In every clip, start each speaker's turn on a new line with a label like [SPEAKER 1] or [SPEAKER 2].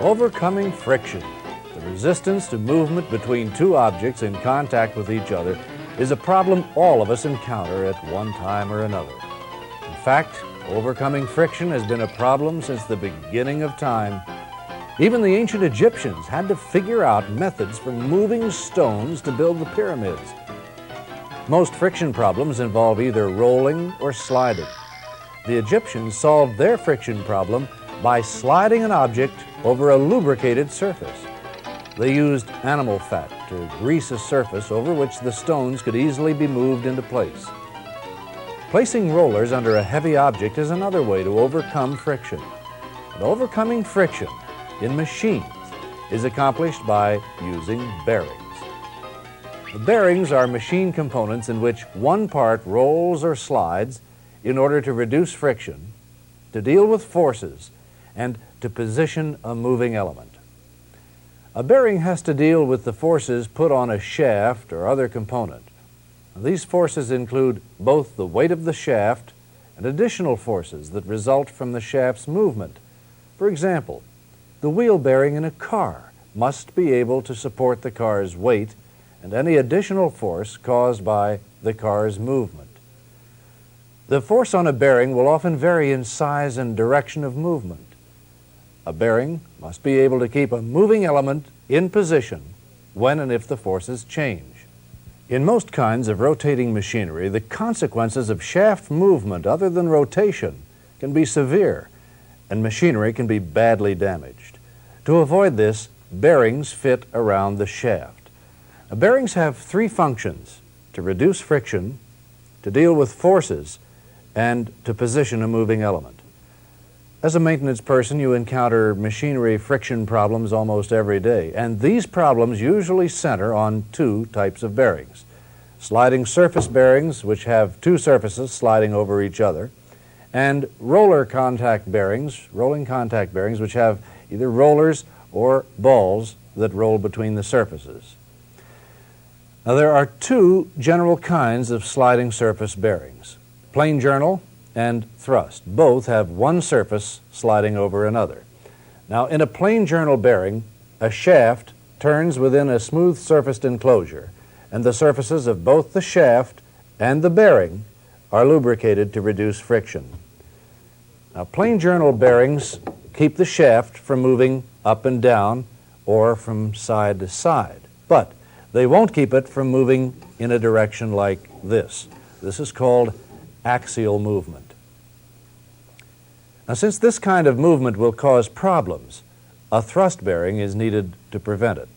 [SPEAKER 1] Overcoming friction, the resistance to movement between two objects in contact with each other, is a problem all of us encounter at one time or another. In fact, overcoming friction has been a problem since the beginning of time. Even the ancient Egyptians had to figure out methods for moving stones to build the pyramids. Most friction problems involve either rolling or sliding. The Egyptians solved their friction problem by sliding an object over a lubricated surface. They used animal fat to grease a surface over which the stones could easily be moved into place. Placing rollers under a heavy object is another way to overcome friction. And overcoming friction in machines is accomplished by using bearings. The bearings are machine components in which one part rolls or slides in order to reduce friction, to deal with forces, and to position a moving element. A bearing has to deal with the forces put on a shaft or other component. These forces include both the weight of the shaft and additional forces that result from the shaft's movement. For example, the wheel bearing in a car must be able to support the car's weight and any additional force caused by the car's movement. The force on a bearing will often vary in size and direction of movement. A bearing must be able to keep a moving element in position when and if the forces change. In most kinds of rotating machinery, the consequences of shaft movement other than rotation can be severe, and machinery can be badly damaged. To avoid this, bearings fit around the shaft. Now, bearings have three functions: to reduce friction, to deal with forces, and to position a moving element. As a maintenance person, you encounter machinery friction problems almost every day, and these problems usually center on two types of bearings: sliding surface bearings, which have two surfaces sliding over each other, and rolling contact bearings, which have either rollers or balls that roll between the surfaces. Now, there are two general kinds of sliding surface bearings: plain journal and thrust. Both have one surface sliding over another. Now, in a plain journal bearing, a shaft turns within a smooth-surfaced enclosure, and the surfaces of both the shaft and the bearing are lubricated to reduce friction. Now, plain journal bearings keep the shaft from moving up and down or from side to side, but they won't keep it from moving in a direction like this. This is called axial movement. Now, since this kind of movement will cause problems, a thrust bearing is needed to prevent it.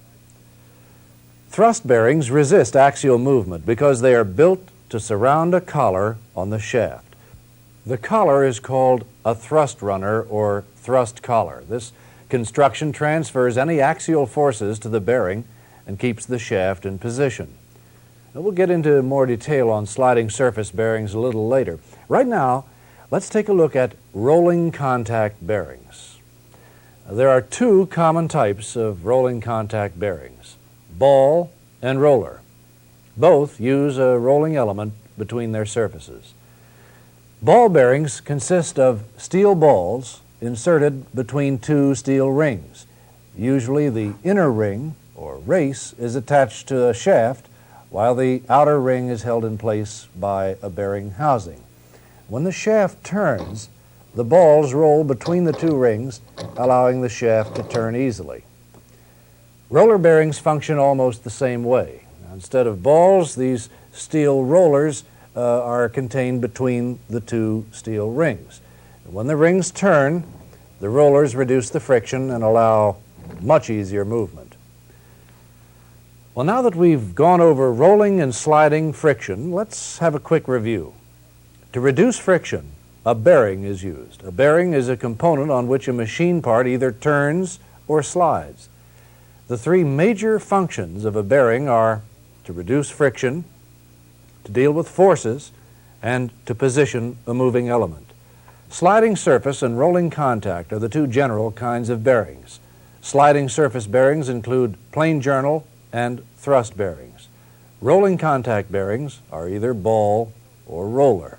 [SPEAKER 1] Thrust bearings resist axial movement because they are built to surround a collar on the shaft. The collar is called a thrust runner or thrust collar. This construction transfers any axial forces to the bearing and keeps the shaft in position. Now, we'll get into more detail on sliding surface bearings a little later. Right now, let's take a look at rolling contact bearings. There are two common types of rolling contact bearings: ball and roller. Both use a rolling element between their surfaces. Ball bearings consist of steel balls inserted between two steel rings. Usually the inner ring, or race, is attached to a shaft, while the outer ring is held in place by a bearing housing. When the shaft turns, the balls roll between the two rings, allowing the shaft to turn easily. Roller bearings function almost the same way. Now, instead of balls, these steel rollers are contained between the two steel rings. And when the rings turn, the rollers reduce the friction and allow much easier movement. Well, now that we've gone over rolling and sliding friction, let's have a quick review. To reduce friction, a bearing is used. A bearing is a component on which a machine part either turns or slides. The three major functions of a bearing are to reduce friction, to deal with forces, and to position a moving element. Sliding surface and rolling contact are the two general kinds of bearings. Sliding surface bearings include plain journal and thrust bearings. Rolling contact bearings are either ball or roller.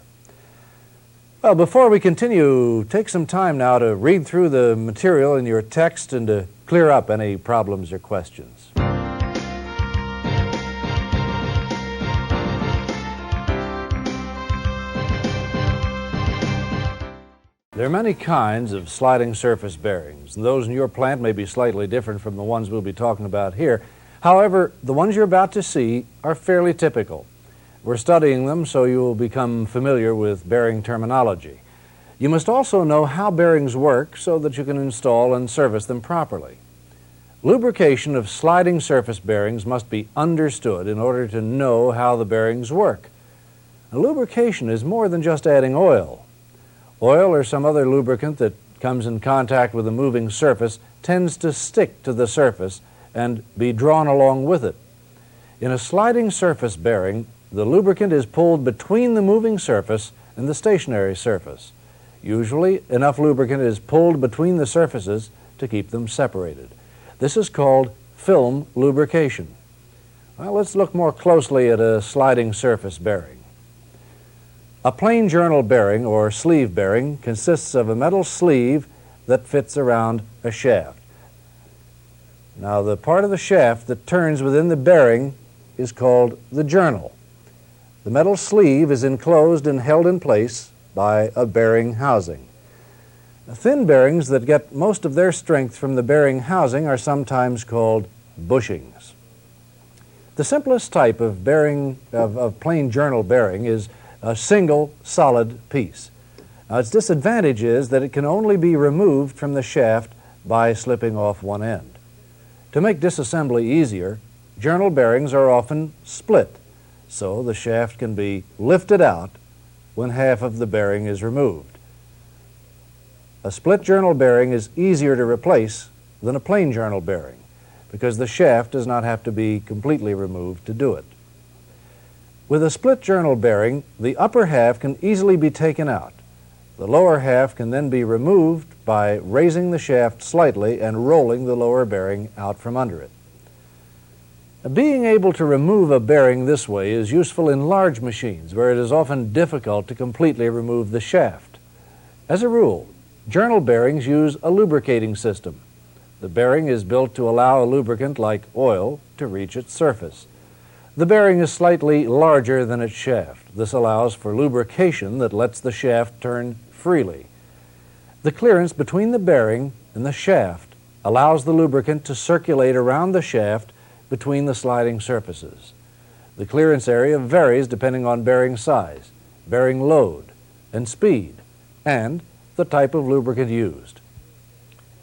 [SPEAKER 1] Well, before we continue, take some time now to read through the material in your text and to clear up any problems or questions. There are many kinds of sliding surface bearings, and those in your plant may be slightly different from the ones we'll be talking about here. However, the ones you're about to see are fairly typical. We're studying them so you will become familiar with bearing terminology. You must also know how bearings work so that you can install and service them properly. Lubrication of sliding surface bearings must be understood in order to know how the bearings work. Now, lubrication is more than just adding oil. Oil or some other lubricant that comes in contact with a moving surface tends to stick to the surface and be drawn along with it. In a sliding surface bearing, the lubricant is pulled between the moving surface and the stationary surface. Usually, enough lubricant is pulled between the surfaces to keep them separated. This is called film lubrication. Well, let's look more closely at a sliding surface bearing. A plain journal bearing or sleeve bearing consists of a metal sleeve that fits around a shaft. Now, the part of the shaft that turns within the bearing is called the journal. The metal sleeve is enclosed and held in place by a bearing housing. Thin bearings that get most of their strength from the bearing housing are sometimes called bushings. The simplest type of bearing, of plain journal bearing, is a single solid piece. Now, its disadvantage is that it can only be removed from the shaft by slipping off one end. To make disassembly easier, journal bearings are often split, so the shaft can be lifted out when half of the bearing is removed. A split journal bearing is easier to replace than a plain journal bearing because the shaft does not have to be completely removed to do it. With a split journal bearing, the upper half can easily be taken out. The lower half can then be removed by raising the shaft slightly and rolling the lower bearing out from under it. Being able to remove a bearing this way is useful in large machines where it is often difficult to completely remove the shaft. As a rule, journal bearings use a lubricating system. The bearing is built to allow a lubricant like oil to reach its surface. The bearing is slightly larger than its shaft. This allows for lubrication that lets the shaft turn freely. The clearance between the bearing and the shaft allows the lubricant to circulate around the shaft between the sliding surfaces. The clearance area varies depending on bearing size, bearing load, and speed, and the type of lubricant used.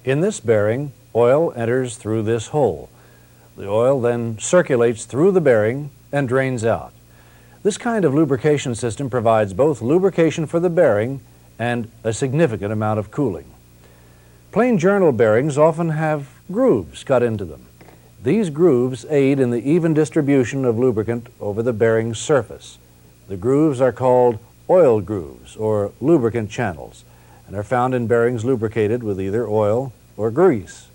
[SPEAKER 1] In this bearing, oil enters through this hole. The oil then circulates through the bearing and drains out. This kind of lubrication system provides both lubrication for the bearing and a significant amount of cooling. Plain journal bearings often have grooves cut into them. These grooves aid in the even distribution of lubricant over the bearing's surface. The grooves are called oil grooves or lubricant channels and are found in bearings lubricated with either oil or grease.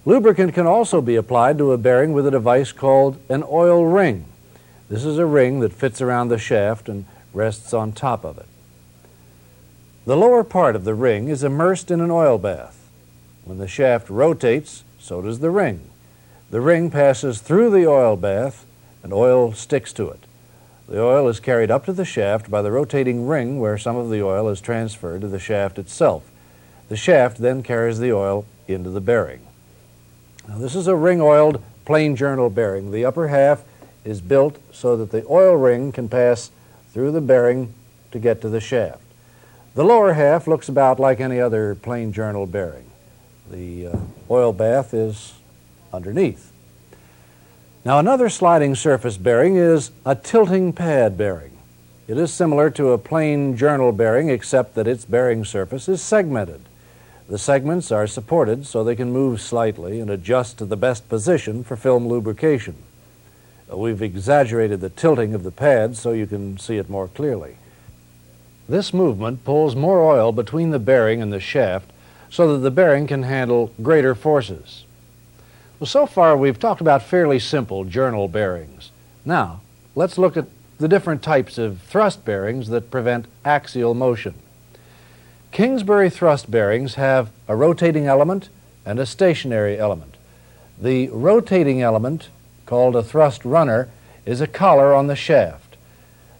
[SPEAKER 1] Lubricant can also be applied to a bearing with a device called an oil ring. This is a ring that fits around the shaft and rests on top of it. The lower part of the ring is immersed in an oil bath. When the shaft rotates, so does the ring. The ring passes through the oil bath and oil sticks to it. The oil is carried up to the shaft by the rotating ring where some of the oil is transferred to the shaft itself. The shaft then carries the oil into the bearing. Now, this is a ring-oiled plain journal bearing. The upper half is built so that the oil ring can pass through the bearing to get to the shaft. The lower half looks about like any other plain journal bearing. The oil bath is underneath. Now, another sliding surface bearing is a tilting pad bearing. It is similar to a plain journal bearing except that its bearing surface is segmented. The segments are supported so they can move slightly and adjust to the best position for film lubrication. We've exaggerated the tilting of the pad so you can see it more clearly. This movement pulls more oil between the bearing and the shaft so that the bearing can handle greater forces. Well, so far we've talked about fairly simple journal bearings. Now, let's look at the different types of thrust bearings that prevent axial motion. Kingsbury thrust bearings have a rotating element and a stationary element. The rotating element, called a thrust runner, is a collar on the shaft.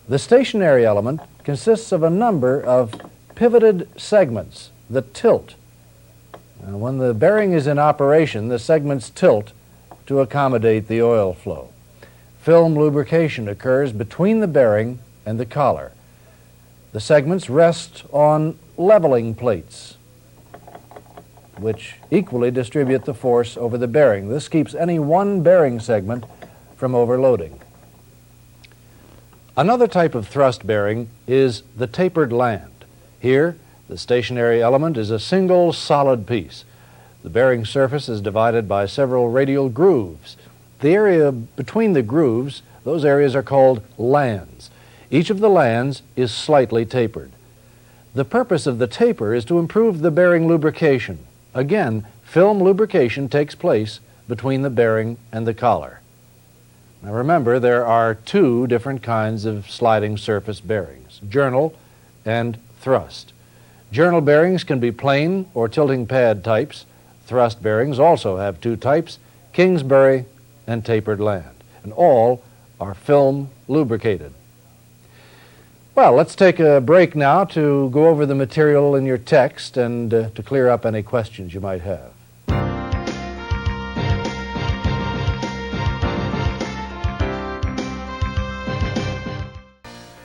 [SPEAKER 1] The stationary element consists of a number of pivoted segments that tilt. Now, when the bearing is in operation, the segments tilt to accommodate the oil flow. Film lubrication occurs between the bearing and the collar. The segments rest on leveling plates, which equally distribute the force over the bearing. This keeps any one bearing segment from overloading. Another type of thrust bearing is the tapered land. Here, the stationary element is a single solid piece. The bearing surface is divided by several radial grooves. The area between the grooves, those areas are called lands. Each of the lands is slightly tapered. The purpose of the taper is to improve the bearing lubrication. Again, film lubrication takes place between the bearing and the collar. Now remember, there are two different kinds of sliding surface bearings, journal and thrust. Journal bearings can be plain or tilting pad types. Thrust bearings also have two types, Kingsbury and tapered land, and all are film lubricated. Well, let's take a break now to go over the material in your text and to clear up any questions you might have.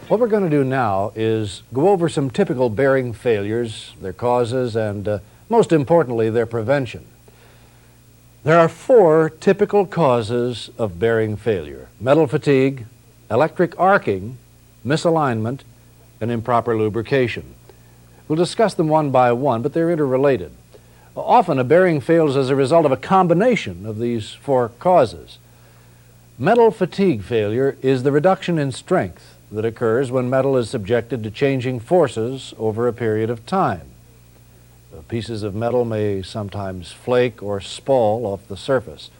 [SPEAKER 1] What we're going to do now is go over some typical bearing failures, their causes, and most importantly, their prevention. There are four typical causes of bearing failure: metal fatigue, electric arcing, misalignment, and improper lubrication. We'll discuss them one by one, but they're interrelated. Often a bearing fails as a result of a combination of these four causes. Metal fatigue failure is the reduction in strength that occurs when metal is subjected to changing forces over a period of time. Pieces of metal may sometimes flake or spall off the surface.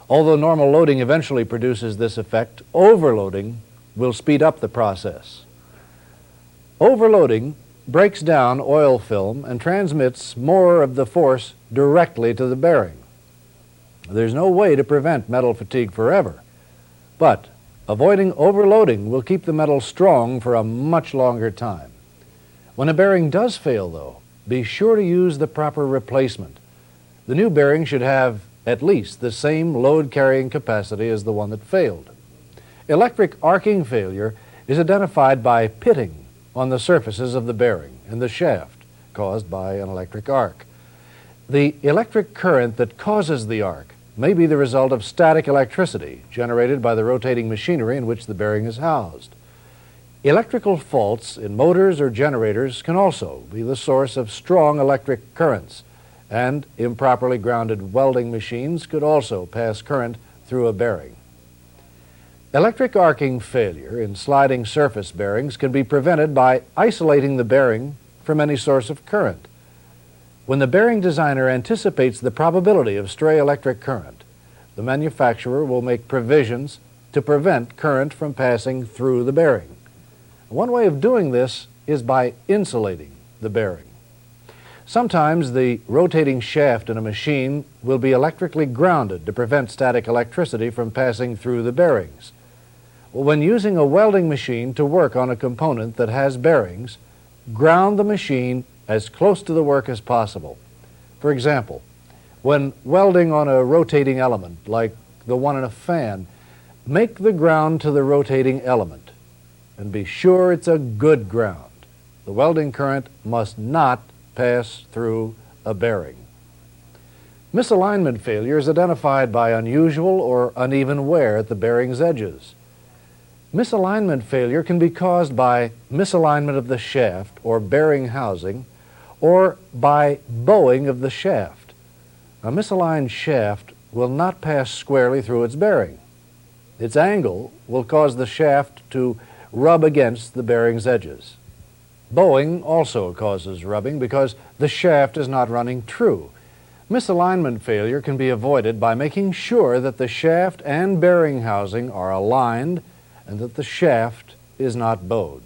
[SPEAKER 1] Although normal loading eventually produces this effect, overloading will speed up the process. Overloading breaks down oil film and transmits more of the force directly to the bearing. There's no way to prevent metal fatigue forever, but avoiding overloading will keep the metal strong for a much longer time. When a bearing does fail, though, be sure to use the proper replacement. The new bearing should have at least the same load-carrying capacity as the one that failed. Electric arcing failure is identified by pitting on the surfaces of the bearing and the shaft caused by an electric arc. The electric current that causes the arc may be the result of static electricity generated by the rotating machinery in which the bearing is housed. Electrical faults in motors or generators can also be the source of strong electric currents, and improperly grounded welding machines could also pass current through a bearing. Electric arcing failure in sliding surface bearings can be prevented by isolating the bearing from any source of current. When the bearing designer anticipates the probability of stray electric current, the manufacturer will make provisions to prevent current from passing through the bearing. One way of doing this is by insulating the bearing. Sometimes the rotating shaft in a machine will be electrically grounded to prevent static electricity from passing through the bearings. When using a welding machine to work on a component that has bearings, ground the machine as close to the work as possible. For example, when welding on a rotating element, like the one in a fan, make the ground to the rotating element and be sure it's a good ground. The welding current must not pass through a bearing. Misalignment failure is identified by unusual or uneven wear at the bearing's edges. Misalignment failure can be caused by misalignment of the shaft or bearing housing, or by bowing of the shaft. A misaligned shaft will not pass squarely through its bearing. Its angle will cause the shaft to rub against the bearing's edges. Bowing also causes rubbing because the shaft is not running true. Misalignment failure can be avoided by making sure that the shaft and bearing housing are aligned and that the shaft is not bowed.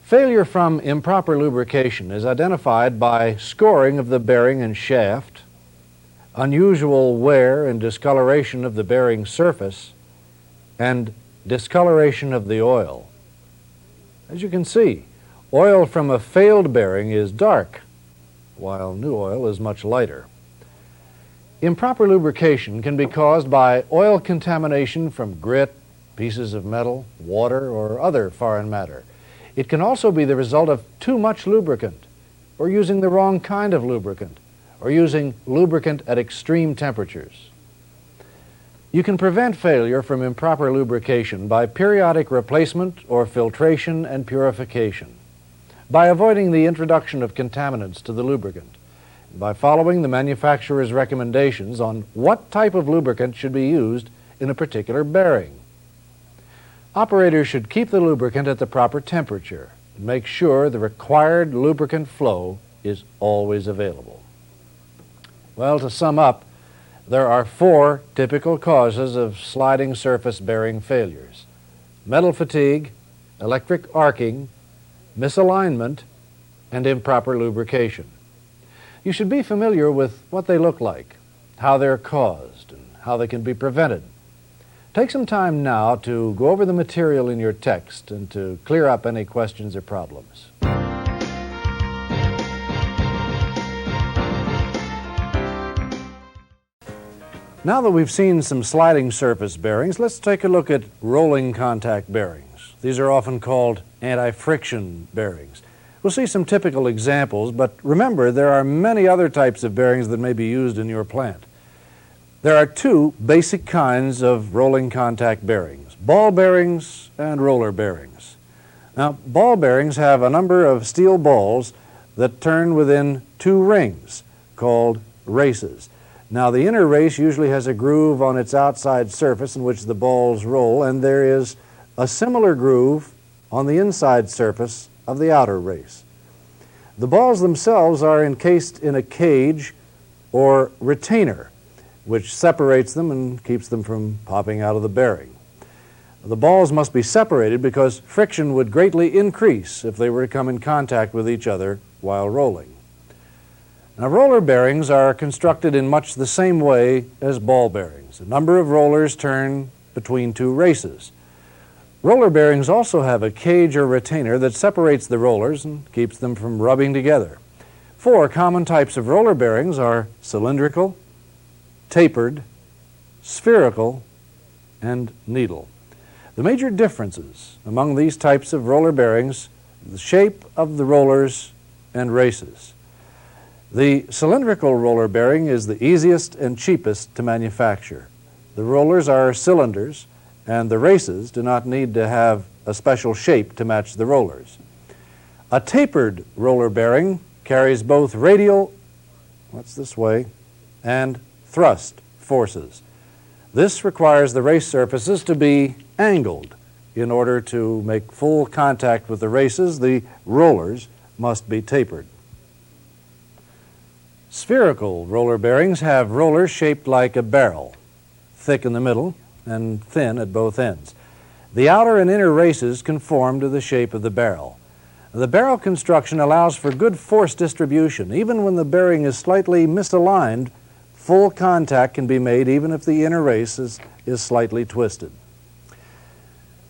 [SPEAKER 1] Failure from improper lubrication is identified by scoring of the bearing and shaft, unusual wear and discoloration of the bearing surface, and discoloration of the oil. As you can see, oil from a failed bearing is dark, while new oil is much lighter. Improper lubrication can be caused by oil contamination from grit, pieces of metal, water, or other foreign matter. It can also be the result of too much lubricant, or using the wrong kind of lubricant, or using lubricant at extreme temperatures. You can prevent failure from improper lubrication by periodic replacement or filtration and purification, by avoiding the introduction of contaminants to the lubricant, and by following the manufacturer's recommendations on what type of lubricant should be used in a particular bearing. Operators should keep the lubricant at the proper temperature and make sure the required lubricant flow is always available. Well, to sum up, there are 4 typical causes of sliding surface bearing failures: metal fatigue, electric arcing, misalignment, and improper lubrication. You should be familiar with what they look like, how they're caused, and how they can be prevented. Take some time now to go over the material in your text and to clear up any questions or problems. Now that we've seen some sliding surface bearings, let's take a look at rolling contact bearings. These are often called anti-friction bearings. We'll see some typical examples, but remember there are many other types of bearings that may be used in your plant. There are 2 basic kinds of rolling contact bearings: ball bearings and roller bearings. Now, ball bearings have a number of steel balls that turn within 2 rings called races. Now, the inner race usually has a groove on its outside surface in which the balls roll, and there is a similar groove on the inside surface of the outer race. The balls themselves are encased in a cage or retainer, which separates them and keeps them from popping out of the bearing. The balls must be separated because friction would greatly increase if they were to come in contact with each other while rolling. Now, roller bearings are constructed in much the same way as ball bearings. A number of rollers turn between 2 races. Roller bearings also have a cage or retainer that separates the rollers and keeps them from rubbing together. 4 common types of roller bearings are cylindrical, tapered, spherical, and needle. The major differences among these types of roller bearings are the shape of the rollers and races. The cylindrical roller bearing is the easiest and cheapest to manufacture. The rollers are cylinders, and the races do not need to have a special shape to match the rollers. A tapered roller bearing carries both radial, that's this way, and thrust forces. This requires the race surfaces to be angled. In order to make full contact with the races, the rollers must be tapered. Spherical roller bearings have rollers shaped like a barrel, thick in the middle and thin at both ends. The outer and inner races conform to the shape of the barrel. The barrel construction allows for good force distribution. Even when the bearing is slightly misaligned, full contact can be made even if the inner race is slightly twisted.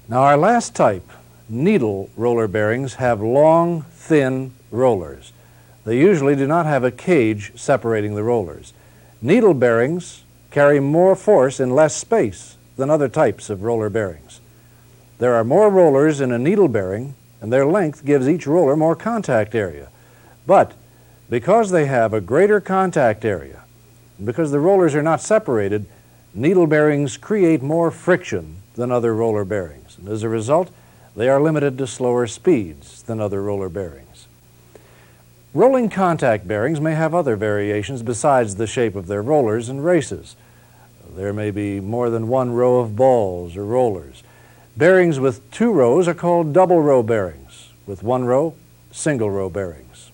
[SPEAKER 1] Now, our last type, needle roller bearings, have long, thin rollers. They usually do not have a cage separating the rollers. Needle bearings carry more force in less space than other types of roller bearings. There are more rollers in a needle bearing, and their length gives each roller more contact area. But because they have a greater contact area, because the rollers are not separated, needle bearings create more friction than other roller bearings. And as a result, they are limited to slower speeds than other roller bearings. Rolling contact bearings may have other variations besides the shape of their rollers and races. There may be more than 1 row of balls or rollers. Bearings with 2 rows are called double row bearings. With 1 row, single row bearings.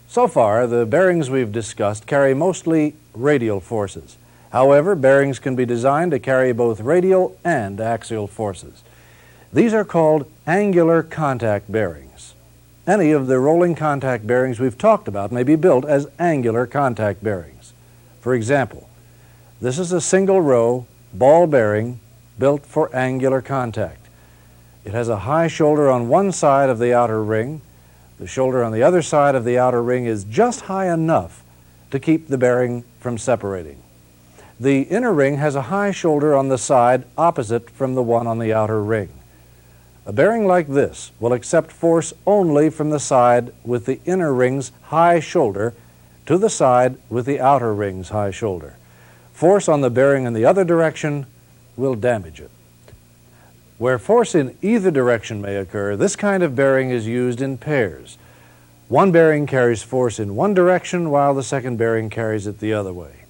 [SPEAKER 1] So far, the bearings we've discussed carry mostly radial forces. However, bearings can be designed to carry both radial and axial forces. These are called angular contact bearings. Any of the rolling contact bearings we've talked about may be built as angular contact bearings. For example, this is a single row ball bearing built for angular contact. It has a high shoulder on one side of the outer ring. The shoulder on the other side of the outer ring is just high enough to keep the bearing from separating. The inner ring has a high shoulder on the side opposite from the one on the outer ring. A bearing like this will accept force only from the side with the inner ring's high shoulder to the side with the outer ring's high shoulder. Force on the bearing in the other direction will damage it. Where force in either direction may occur, this kind of bearing is used in pairs. One bearing carries force in one direction while the second bearing carries it the other way.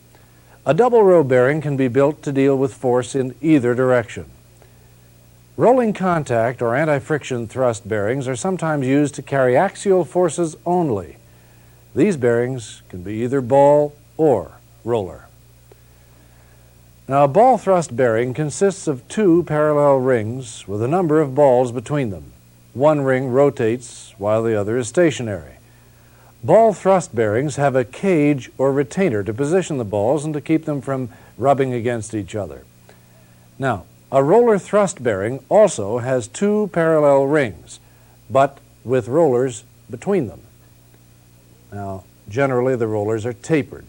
[SPEAKER 1] A double row bearing can be built to deal with force in either direction. Rolling contact or anti-friction thrust bearings are sometimes used to carry axial forces only. These bearings can be either ball or roller. Now, a ball thrust bearing consists of two parallel rings with a number of balls between them. One ring rotates while the other is stationary. Ball thrust bearings have a cage or retainer to position the balls and to keep them from rubbing against each other. Now, a roller thrust bearing also has two parallel rings, but with rollers between them. Now, generally the rollers are tapered.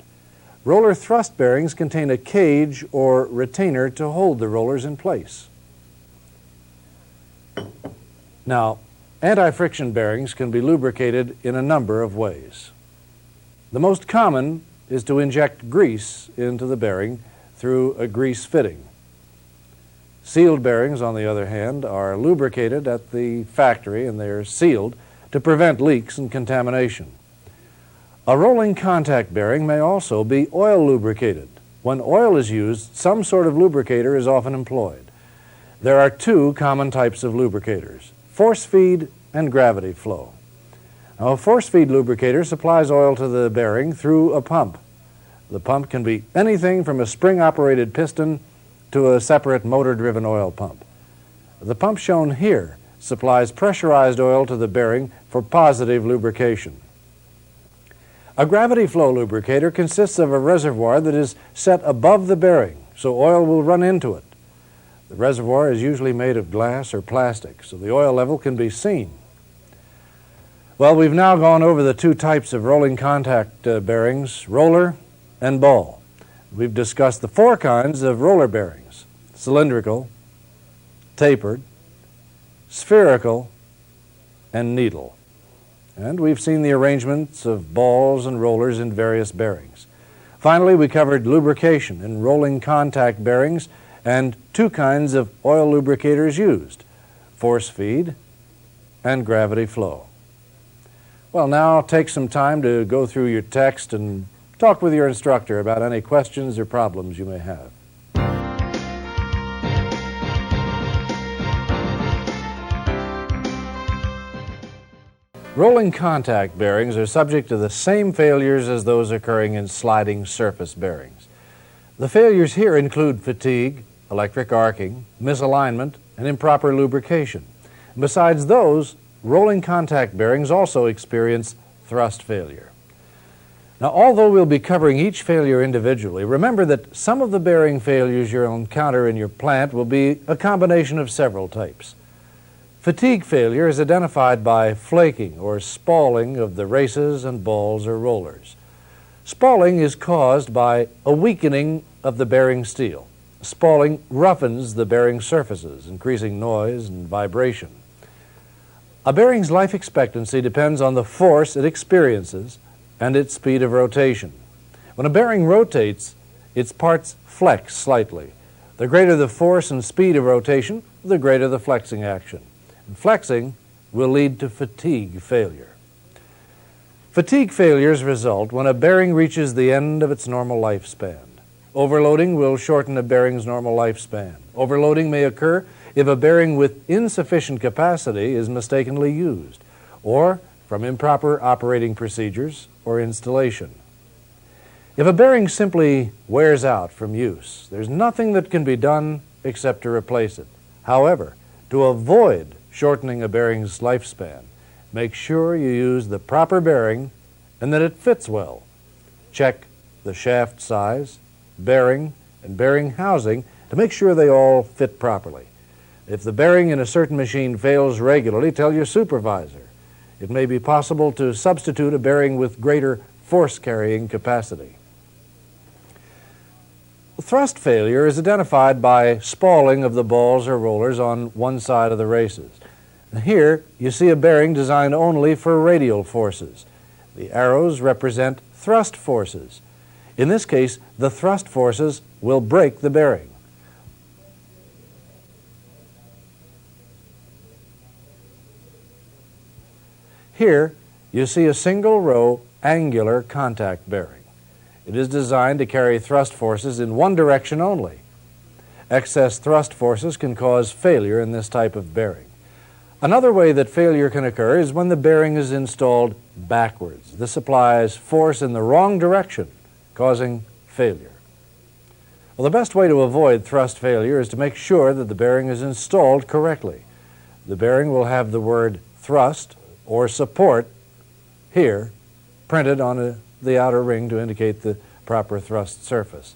[SPEAKER 1] Roller thrust bearings contain a cage or retainer to hold the rollers in place. Now, anti-friction bearings can be lubricated in a number of ways. The most common is to inject grease into the bearing through a grease fitting. Sealed bearings, on the other hand, are lubricated at the factory and they are sealed to prevent leaks and contamination. A rolling contact bearing may also be oil lubricated. When oil is used, some sort of lubricator is often employed. There are two common types of lubricators: force feed and gravity flow. Now, a force feed lubricator supplies oil to the bearing through a pump. The pump can be anything from a spring-operated piston to a separate motor-driven oil pump. The pump shown here supplies pressurized oil to the bearing for positive lubrication. A gravity flow lubricator consists of a reservoir that is set above the bearing, so oil will run into it. The reservoir is usually made of glass or plastic, so the oil level can be seen. Well, we've now gone over the two types of rolling contact bearings, roller and ball. We've discussed the four kinds of roller bearings: cylindrical, tapered, spherical, and needle. And we've seen the arrangements of balls and rollers in various bearings. Finally, we covered lubrication in rolling contact bearings and two kinds of oil lubricators used: force feed and gravity flow. Well, now take some time to go through your text and talk with your instructor about any questions or problems you may have. Rolling contact bearings are subject to the same failures as those occurring in sliding surface bearings. The failures here include fatigue, electric arcing, misalignment, and improper lubrication. Besides those, rolling contact bearings also experience thrust failure. Now, although we'll be covering each failure individually, remember that some of the bearing failures you'll encounter in your plant will be a combination of several types. Fatigue failure is identified by flaking or spalling of the races and balls or rollers. Spalling is caused by a weakening of the bearing steel. Spalling roughens the bearing surfaces, increasing noise and vibration. A bearing's life expectancy depends on the force it experiences and its speed of rotation. When a bearing rotates, its parts flex slightly. The greater the force and speed of rotation, the greater the flexing action. And flexing will lead to fatigue failure. Fatigue failures result when a bearing reaches the end of its normal lifespan. Overloading will shorten a bearing's normal lifespan. Overloading may occur if a bearing with insufficient capacity is mistakenly used, or from improper operating procedures or installation. If a bearing simply wears out from use, there's nothing that can be done except to replace it. However, To avoid shortening a bearing's lifespan, make sure you use the proper bearing and that it fits well. Check the shaft size, bearing, and bearing housing to make sure they all fit properly. If the bearing in a certain machine fails regularly, tell your supervisor. It may be possible to substitute a bearing with greater force-carrying capacity. Thrust failure is identified by spalling of the balls or rollers on one side of the races. Here you see a bearing designed only for radial forces. The arrows represent thrust forces. In this case, the thrust forces will break the bearing. Here you see a single row angular contact bearing. It is designed to carry thrust forces in one direction only. Excess thrust forces can cause failure in this type of bearing. Another way that failure can occur is when the bearing is installed backwards. This applies force in the wrong direction, causing failure. Well, the best way to avoid thrust failure is to make sure that the bearing is installed correctly. The bearing will have the word thrust or support here printed on the outer ring to indicate the proper thrust surface.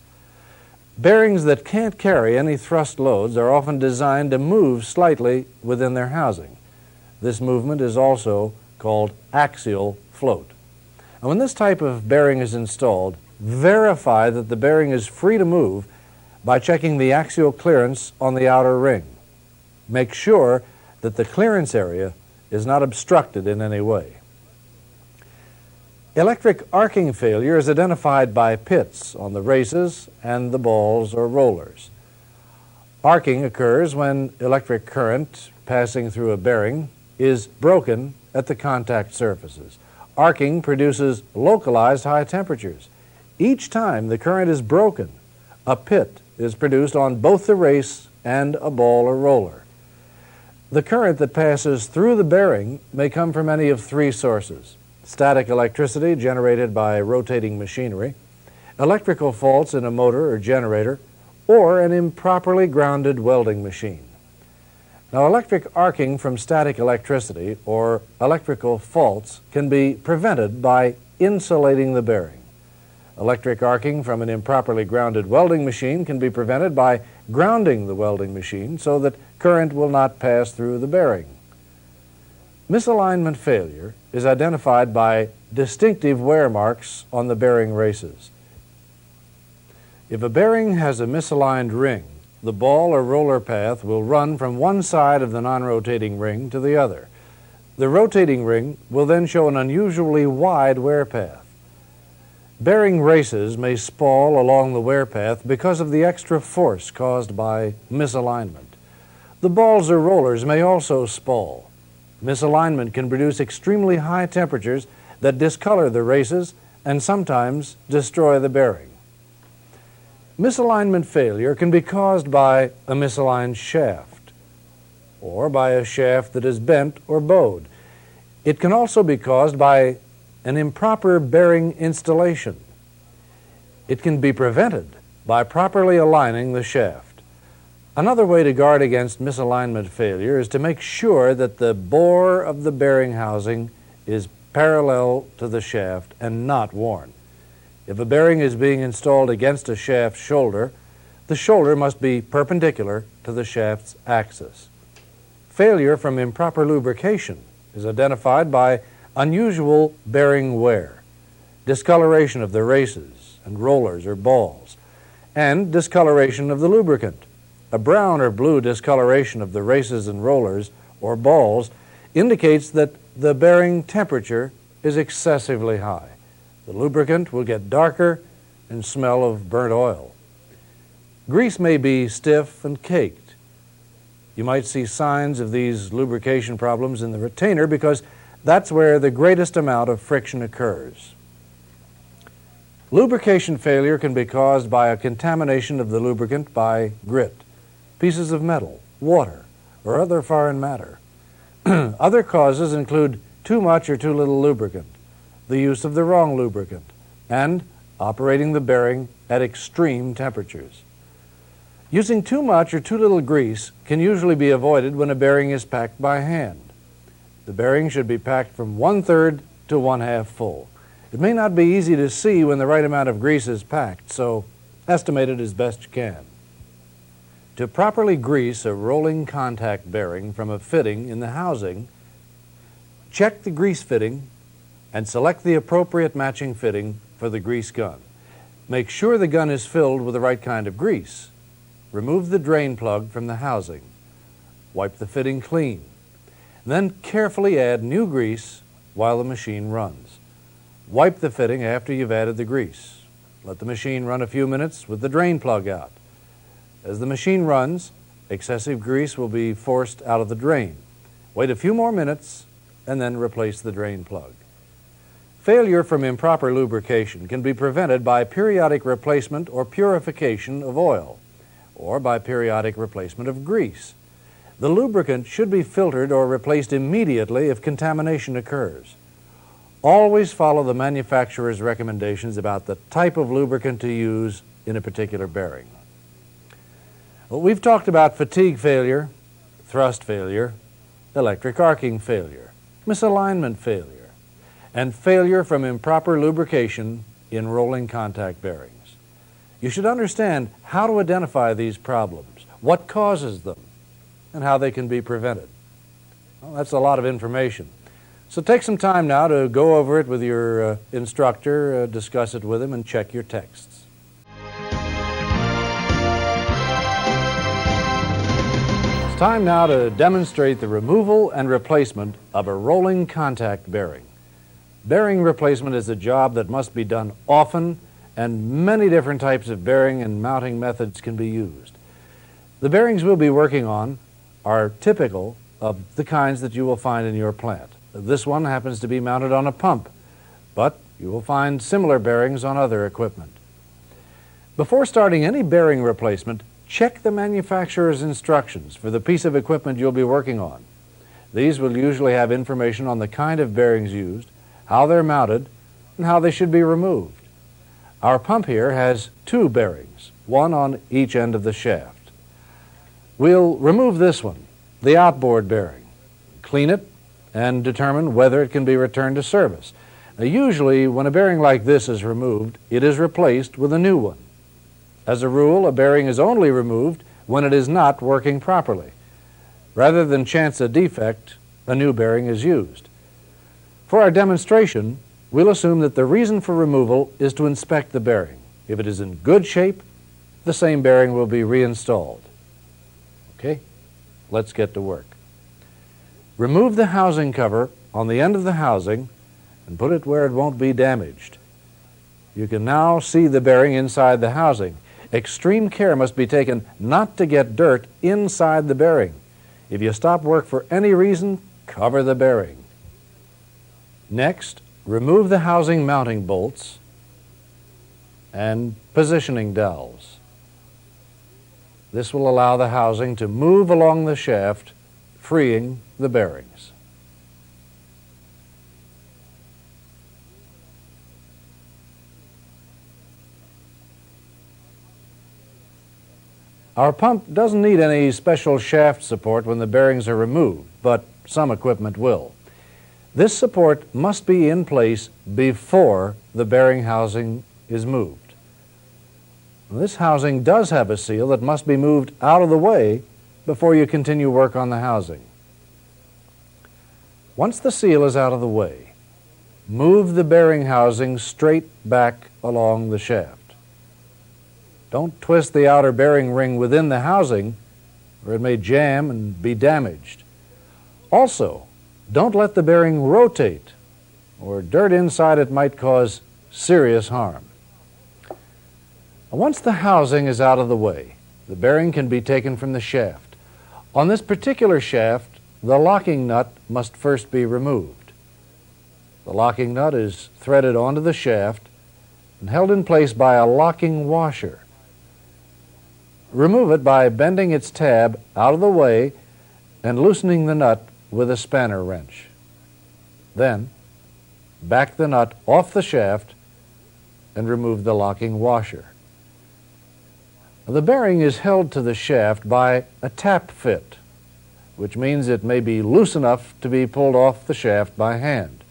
[SPEAKER 1] Bearings that can't carry any thrust loads are often designed to move slightly within their housing. This movement is also called axial float. And when this type of bearing is installed, verify that the bearing is free to move by checking the axial clearance on the outer ring. Make sure that the clearance area is not obstructed in any way. Electric arcing failure is identified by pits on the races and the balls or rollers. Arcing occurs when electric current passing through a bearing is broken at the contact surfaces. Arcing produces localized high temperatures. Each time the current is broken, a pit is produced on both the race and a ball or roller. The current that passes through the bearing may come from any of three sources: static electricity generated by rotating machinery, electrical faults in a motor or generator, or an improperly grounded welding machine. Now, electric arcing from static electricity or electrical faults can be prevented by insulating the bearing. Electric arcing from an improperly grounded welding machine can be prevented by grounding the welding machine so that current will not pass through the bearing. Misalignment failure is identified by distinctive wear marks on the bearing races. If a bearing has a misaligned ring, the ball or roller path will run from one side of the non-rotating ring to the other. The rotating ring will then show an unusually wide wear path. Bearing races may spall along the wear path because of the extra force caused by misalignment. The balls or rollers may also spall. Misalignment can produce extremely high temperatures that discolor the races and sometimes destroy the bearing. Misalignment failure can be caused by a misaligned shaft or by a shaft that is bent or bowed. It can also be caused by an improper bearing installation. It can be prevented by properly aligning the shaft. Another way to guard against misalignment failure is to make sure that the bore of the bearing housing is parallel to the shaft and not worn. If a bearing is being installed against a shaft shoulder, the shoulder must be perpendicular to the shaft's axis. Failure from improper lubrication is identified by unusual bearing wear, discoloration of the races and rollers or balls, and discoloration of the lubricant. A brown or blue discoloration of the races and rollers or balls indicates that the bearing temperature is excessively high. The lubricant will get darker and smell of burnt oil. Grease may be stiff and caked. You might see signs of these lubrication problems in the retainer because that's where the greatest amount of friction occurs. Lubrication failure can be caused by a contamination of the lubricant by grit, pieces of metal, water, or other foreign matter. Other causes include too much or too little lubricant, the use of the wrong lubricant, and operating the bearing at extreme temperatures. Using too much or too little grease can usually be avoided when a bearing is packed by hand. The bearing should be packed from 1/3 to 1/2 full. It may not be easy to see when the right amount of grease is packed, so estimate it as best you can. To properly grease a rolling contact bearing from a fitting in the housing, check the grease fitting and select the appropriate matching fitting for the grease gun. Make sure the gun is filled with the right kind of grease. Remove the drain plug from the housing. Wipe the fitting clean. Then carefully add new grease while the machine runs. Wipe the fitting after you've added the grease. Let the machine run a few minutes with the drain plug out. As the machine runs, excessive grease will be forced out of the drain. Wait a few more minutes and then replace the drain plug. Failure from improper lubrication can be prevented by periodic replacement or purification of oil, or by periodic replacement of grease. The lubricant should be filtered or replaced immediately if contamination occurs. Always follow the manufacturer's recommendations about the type of lubricant to use in a particular bearing. Well, we've talked about fatigue failure, thrust failure, electric arcing failure, misalignment failure, and failure from improper lubrication in rolling contact bearings. You should understand how to identify these problems, what causes them, and how they can be prevented. Well, that's a lot of information. So take some time now to go over it with your instructor, discuss it with him, and check your texts. It's time now to demonstrate the removal and replacement of a rolling contact bearing. Bearing replacement is a job that must be done often, and many different types of bearing and mounting methods can be used. The bearings we'll be working on are typical of the kinds that you will find in your plant. This one happens to be mounted on a pump, but you will find similar bearings on other equipment. Before starting any bearing replacement, check the manufacturer's instructions for the piece of equipment you'll be working on. These will usually have information on the kind of bearings used, how they're mounted, and how they should be removed. Our pump here has 2 bearings, one on each end of the shaft. We'll remove this one, the outboard bearing, clean it, and determine whether it can be returned to service. Now, usually, when a bearing like this is removed, it is replaced with a new one. As a rule, a bearing is only removed when it is not working properly. Rather than chance a defect, a new bearing is used. For our demonstration, we'll assume that the reason for removal is to inspect the bearing. If it is in good shape, the same bearing will be reinstalled. Okay, let's get to work. Remove the housing cover on the end of the housing and put it where it won't be damaged. You can now see the bearing inside the housing. Extreme care must be taken not to get dirt inside the bearing. If you stop work for any reason, cover the bearing. Next, remove the housing mounting bolts and positioning dowels. This will allow the housing to move along the shaft, freeing the bearings. Our pump doesn't need any special shaft support when the bearings are removed, but some equipment will. This support must be in place before the bearing housing is moved. This housing does have a seal that must be moved out of the way before you continue work on the housing. Once the seal is out of the way, move the bearing housing straight back along the shaft. Don't twist the outer bearing ring within the housing, or it may jam and be damaged. Also, don't let the bearing rotate, or dirt inside it might cause serious harm. Once the housing is out of the way, the bearing can be taken from the shaft. On this particular shaft, the locking nut must first be removed. The locking nut is threaded onto the shaft and held in place by a locking washer. Remove it by bending its tab out of the way and loosening the nut with a spanner wrench. Then, back the nut off the shaft and remove the locking washer. The bearing is held to the shaft by a tap fit, which means it may be loose enough to be pulled off the shaft by hand.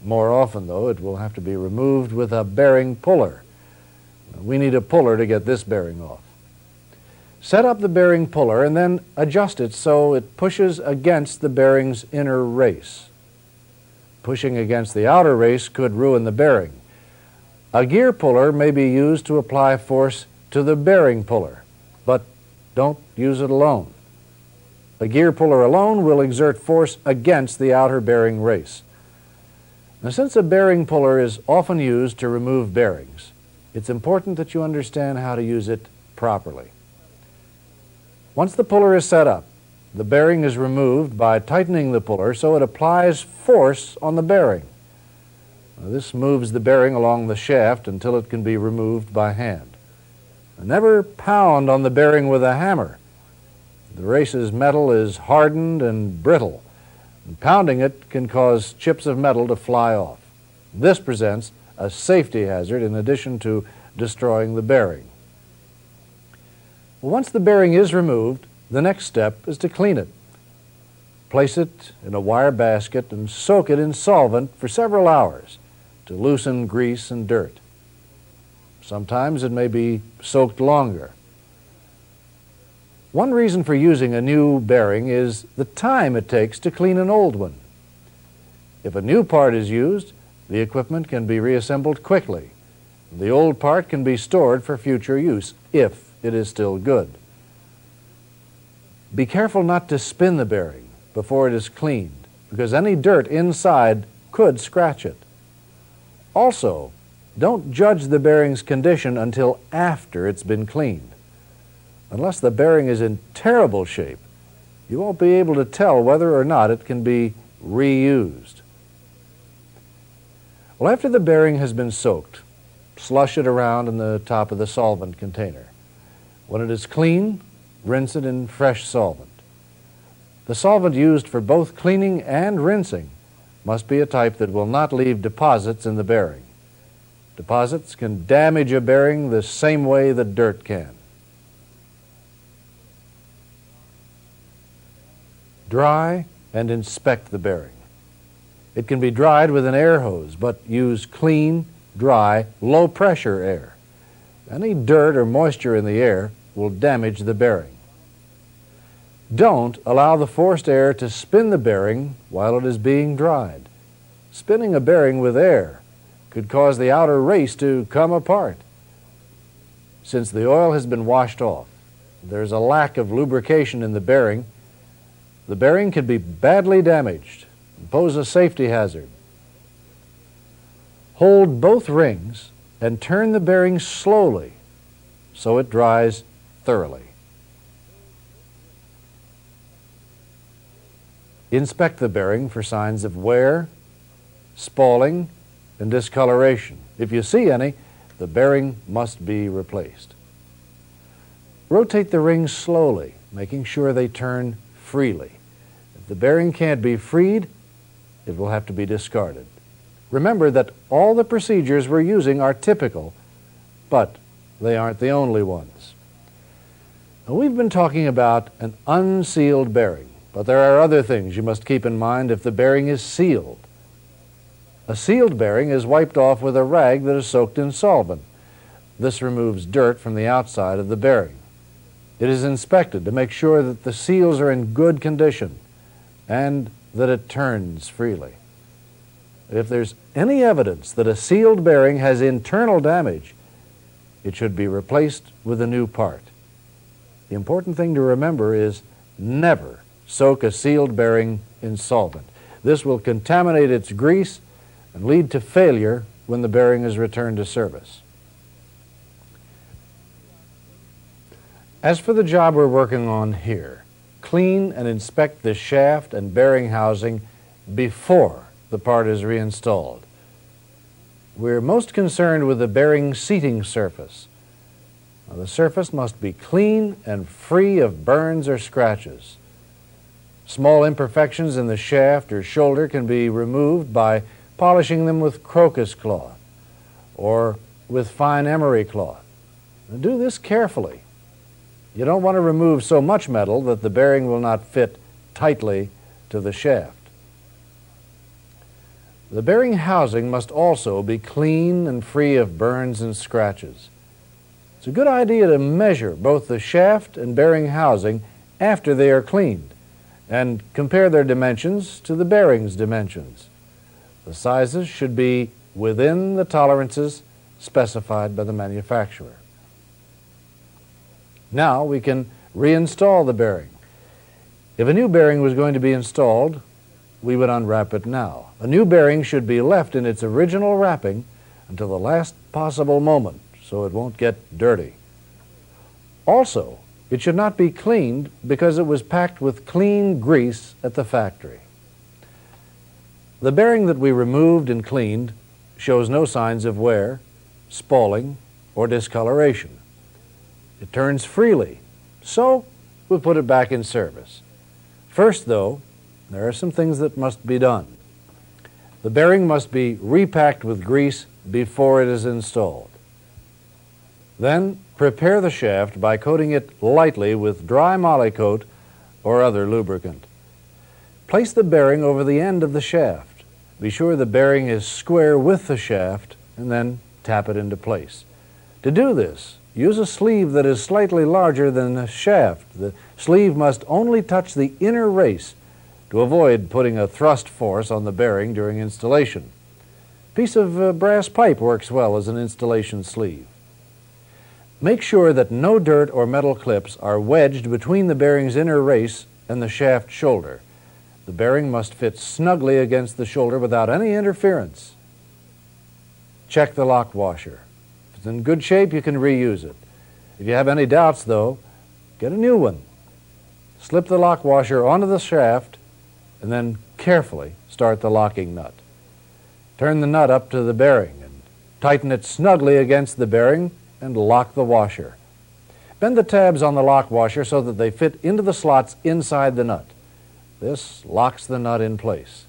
[SPEAKER 1] More often, though, it will have to be removed with a bearing puller. We need a puller to get this bearing off. Set up the bearing puller and then adjust it so it pushes against the bearing's inner race. Pushing against the outer race could ruin the bearing. A gear puller may be used to apply force to the bearing puller, but don't use it alone. A gear puller alone will exert force against the outer bearing race. Now, since a bearing puller is often used to remove bearings, it's important that you understand how to use it properly. Once the puller is set up, the bearing is removed by tightening the puller so it applies force on the bearing. Now, this moves the bearing along the shaft until it can be removed by hand. Never pound on the bearing with a hammer. The race's metal is hardened and brittle, and pounding it can cause chips of metal to fly off. This presents a safety hazard in addition to destroying the bearing. Once the bearing is removed, the next step is to clean it. Place it in a wire basket and soak it in solvent for several hours to loosen grease and dirt. Sometimes it may be soaked longer. One reason for using a new bearing is the time it takes to clean an old one. If a new part is used, the equipment can be reassembled quickly. The old part can be stored for future use, if it is still good. Be careful not to spin the bearing before it is cleaned, because any dirt inside could scratch it. Also, don't judge the bearing's condition until after it's been cleaned. Unless the bearing is in terrible shape, you won't be able to tell whether or not it can be reused. Well, after the bearing has been soaked, slush it around in the top of the solvent container. When it is clean, rinse it in fresh solvent. The solvent used for both cleaning and rinsing must be a type that will not leave deposits in the bearing. Deposits can damage a bearing the same way that dirt can. Dry and inspect the bearing. It can be dried with an air hose, but use clean, dry, low-pressure air. Any dirt or moisture in the air will damage the bearing. Don't allow the forced air to spin the bearing while it is being dried. Spinning a bearing with air could cause the outer race to come apart. Since the oil has been washed off, there's a lack of lubrication in the bearing can be badly damaged and pose a safety hazard. Hold both rings and turn the bearing slowly so it dries thoroughly. Inspect the bearing for signs of wear, spalling, and discoloration. If you see any, the bearing must be replaced. Rotate the rings slowly, making sure they turn freely. If the bearing can't be freed, it will have to be discarded. Remember that all the procedures we're using are typical, but they aren't the only ones. Now, we've been talking about an unsealed bearing, but there are other things you must keep in mind if the bearing is sealed. A sealed bearing is wiped off with a rag that is soaked in solvent. This removes dirt from the outside of the bearing. It is inspected to make sure that the seals are in good condition and that it turns freely. If there's any evidence that a sealed bearing has internal damage, it should be replaced with a new part. The important thing to remember is never soak a sealed bearing in solvent. This will contaminate its grease and lead to failure when the bearing is returned to service. As for the job we're working on here, clean and inspect the shaft and bearing housing before the part is reinstalled. We're most concerned with the bearing seating surface. Now, the surface must be clean and free of burns or scratches. Small imperfections in the shaft or shoulder can be removed by polishing them with crocus cloth or with fine emery cloth. Now, do this carefully You don't want to remove so much metal that the bearing will not fit tightly to the shaft. The bearing housing must also be clean and free of burns and scratches. It's a good idea to measure both the shaft and bearing housing after they are cleaned and compare their dimensions to the bearing's dimensions. The sizes should be within the tolerances specified by the manufacturer. Now we can reinstall the bearing. If a new bearing was going to be installed, we would unwrap it now. A new bearing should be left in its original wrapping until the last possible moment so it won't get dirty. Also, it should not be cleaned because it was packed with clean grease at the factory. The bearing that we removed and cleaned shows no signs of wear, spalling, or discoloration. It turns freely, so we'll put it back in service. First, though, there are some things that must be done. The bearing must be repacked with grease before it is installed. Then, prepare the shaft by coating it lightly with dry molycoat or other lubricant. Place the bearing over the end of the shaft. Be sure the bearing is square with the shaft, and then tap it into place. To do this, use a sleeve that is slightly larger than the shaft. The sleeve must only touch the inner race to avoid putting a thrust force on the bearing during installation. A piece of brass pipe works well as an installation sleeve. Make sure that no dirt or metal clips are wedged between the bearing's inner race and the shaft shoulder. The bearing must fit snugly against the shoulder without any interference. Check the lock washer. If it's in good shape, you can reuse it. If you have any doubts, though, get a new one. Slip the lock washer onto the shaft and then carefully start the locking nut. Turn the nut up to the bearing and tighten it snugly against the bearing and lock the washer. Bend the tabs on the lock washer so that they fit into the slots inside the nut. This locks the nut in place.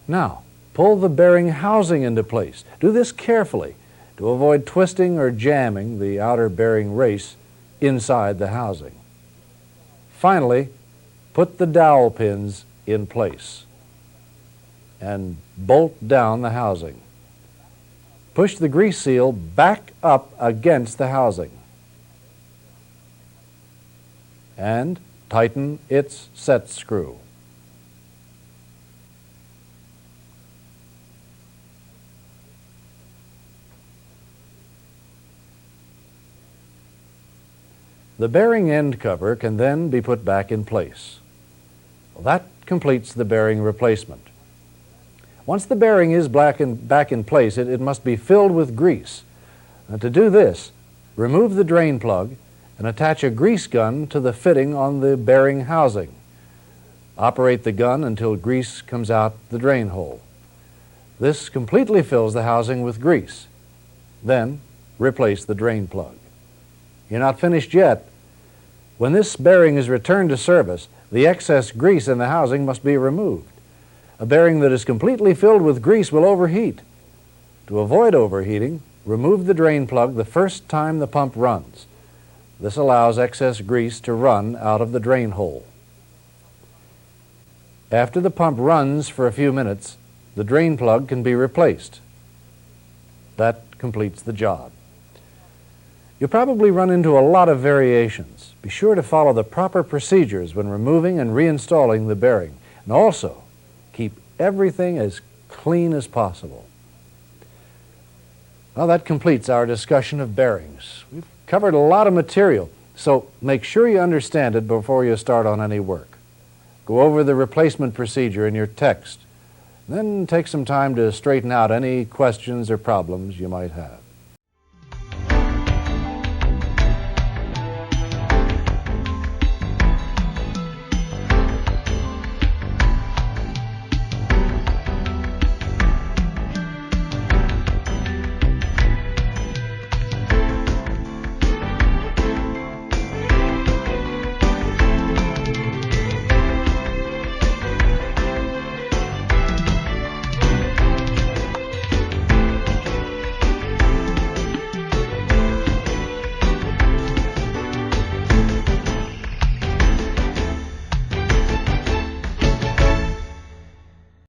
[SPEAKER 1] Now, pull the bearing housing into place. Do this carefully to avoid twisting or jamming the outer bearing race inside the housing. Finally, put the dowel pins in place and bolt down the housing. Push the grease seal back up against the housing and tighten its set screw. The bearing end cover can then be put back in place. Well, that completes the bearing replacement. Once the bearing is back in place, it must be filled with grease. And to do this, remove the drain plug and attach a grease gun to the fitting on the bearing housing. Operate the gun until grease comes out the drain hole. This completely fills the housing with grease. Then, replace the drain plug. You're not finished yet. When this bearing is returned to service, the excess grease in the housing must be removed. A bearing that is completely filled with grease will overheat. To avoid overheating, remove the drain plug the first time the pump runs. This allows excess grease to run out of the drain hole. After the pump runs for a few minutes, the drain plug can be replaced. That completes the job. You'll probably run into a lot of variations. Be sure to follow the proper procedures when removing and reinstalling the bearing. And also, keep everything as clean as possible. Well, that completes our discussion of bearings. We've covered a lot of material, so make sure you understand it before you start on any work. Go over the replacement procedure in your text. Then take some time to straighten out any questions or problems you might have.